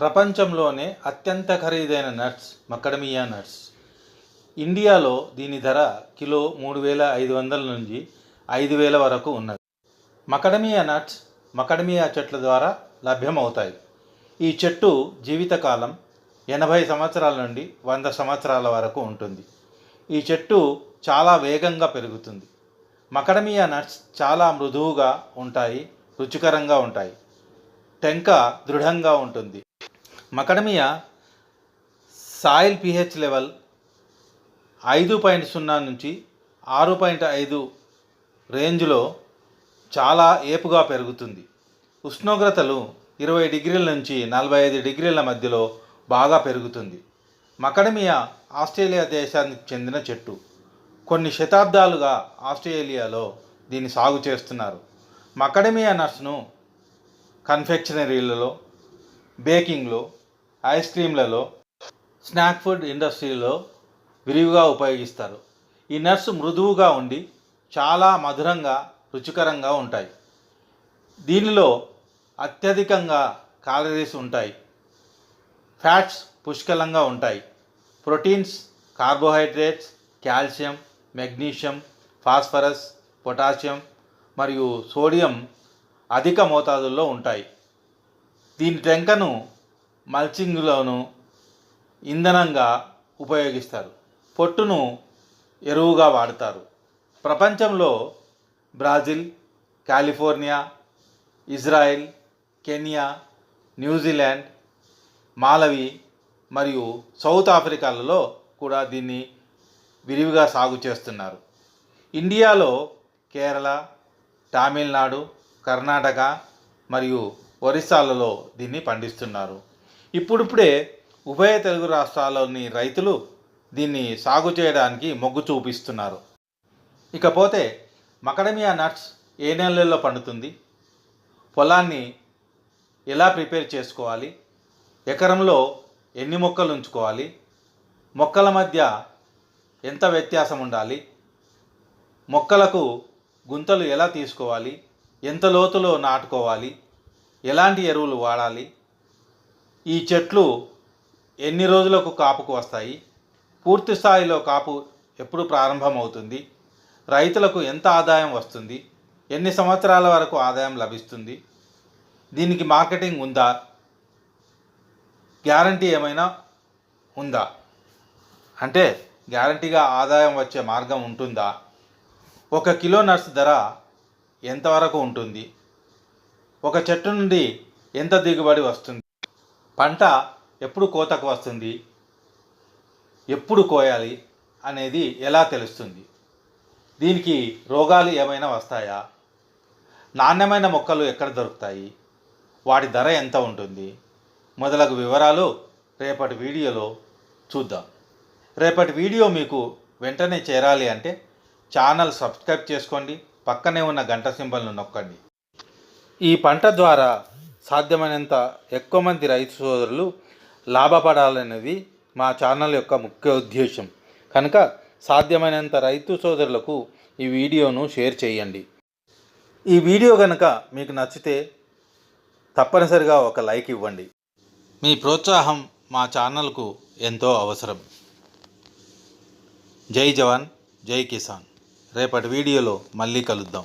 ప్రపంచంలోనే అత్యంత ఖరీదైన నట్స్ మకడమియా నట్స్. ఇండియాలో దీని ధర కిలో 3,500 నుంచి 5,000 వరకు ఉన్నది. మకడమియా నట్స్ మకడమియా చెట్ల ద్వారా లభ్యమవుతాయి. ఈ చెట్టు జీవితకాలం 80 సంవత్సరాల నుండి 100 సంవత్సరాల వరకు ఉంటుంది. ఈ చెట్టు చాలా వేగంగా పెరుగుతుంది. మకడమియా నట్స్ చాలా మృదువుగా ఉంటాయి, రుచికరంగా ఉంటాయి. టెంక దృఢంగా ఉంటుంది. మకడమియా సాయిల్ pH లెవెల్ 5.0 నుంచి 6.5 రేంజ్లో చాలా ఏపుగా పెరుగుతుంది. ఉష్ణోగ్రతలు 20 డిగ్రీల నుంచి 45 డిగ్రీల మధ్యలో బాగా పెరుగుతుంది. మకడమియా ఆస్ట్రేలియా దేశానికి చెందిన చెట్టు. కొన్ని శతాబ్దాలుగా ఆస్ట్రేలియాలో దీన్ని సాగు చేస్తున్నారు. మకడమియా నట్స్ను కన్ఫెక్షనరీలలో, బేకింగ్లో, ఐస్ క్రీమ్లలో, స్నాక్ ఫుడ్ ఇండస్ట్రీలో విరివిగా ఉపయోగిస్తారు. ఈ నట్స్ మృదువుగా ఉండి చాలా మధురంగా, రుచికరంగా ఉంటాయి. దీనిలో అత్యధికంగా క్యాలరీస్ ఉంటాయి. ఫ్యాట్స్ పుష్కలంగా ఉంటాయి. Proteins, carbohydrates, calcium, magnesium, phosphorus, potassium మరియు సోడియం అధిక మోతాదుల్లో ఉంటాయి. దీని టెంకను మల్చింగ్లోను ఇంధనంగా ఉపయోగిస్తారు. పొట్టును ఎరువుగా వాడతారు. ప్రపంచంలో Brazil, California, Israel, Kenya, New Zealand, Malvi మరియు సౌత్ ఆఫ్రికాలలో కూడా దీన్ని విరివిగా సాగు చేస్తున్నారు. ఇండియాలో కేరళ, తమిళనాడు, కర్ణాటక మరియు ఒరిస్సాలలో దీన్ని పండిస్తున్నారు. ఇప్పుడిప్పుడే ఉభయ తెలుగు రాష్ట్రాల్లోని రైతులు దీన్ని సాగు చేయడానికి మొగ్గు చూపిస్తున్నారు. ఇకపోతే మకడమియా నట్స్ ఏ నెలల్లో పండుతుంది, పొలాన్ని ఎలా ప్రిపేర్ చేసుకోవాలి, ఎకరంలో ఎన్ని మొక్కలు ఉంచుకోవాలి, మొక్కల మధ్య ఎంత వ్యత్యాసం ఉండాలి, మొక్కలకు గుంతలు ఎలా తీసుకోవాలి, ఎంత లోతులో నాటుకోవాలి, ఎలాంటి ఎరువులు వాడాలి, ఈ చెట్లు ఎన్ని రోజులకు కాపుకు వస్తాయి, పూర్తి స్థాయిలో కాపు ఎప్పుడు ప్రారంభమవుతుంది, రైతులకు ఎంత ఆదాయం వస్తుంది, ఎన్ని సంవత్సరాల వరకు ఆదాయం లభిస్తుంది, దీనికి మార్కెటింగ్ ఉందా, గ్యారంటీ ఏమైనా ఉందా, అంటే గ్యారంటీగా ఆదాయం వచ్చే మార్గం ఉంటుందా, 1 కిలో నట్స్ ధర ఎంతవరకు ఉంటుంది, ఒక చెట్టు నుండి ఎంత దిగుబడి వస్తుంది, పంట ఎప్పుడు కోతకు వస్తుంది, ఎప్పుడు కోయాలి అనేది ఎలా తెలుస్తుంది, దీనికి రోగాలు ఏమైనా వస్తాయా, నాణ్యమైన మొక్కలు ఎక్కడ దొరుకుతాయి, వాటి ధర ఎంత ఉంటుంది మొదలగు వివరాలు రేపటి వీడియోలో చూద్దాం. రేపటి వీడియో మీకు వెంటనే చేరాలి అంటే ఛానల్ సబ్స్క్రైబ్ చేసుకోండి, పక్కనే ఉన్న గంట సింబల్ను నొక్కండి. ఈ పంట ద్వారా సాధ్యమైనంత ఎక్కువ మంది రైతు సోదరులు లాభపడాలనేది మా ఛానల్ యొక్క ముఖ్య ఉద్దేశం. కనుక సాధ్యమైనంత రైతు సోదరులకు ఈ వీడియోను షేర్ చేయండి. ఈ వీడియో కనుక మీకు నచ్చితే తప్పనిసరిగా ఒక లైక్ ఇవ్వండి. మీ ప్రోత్సాహం మా ఛానల్కు ఎంతో అవసరం. జై జవాన్, జై కిసాన్. రేపటి వీడియోలో మళ్ళీ కలుద్దాం.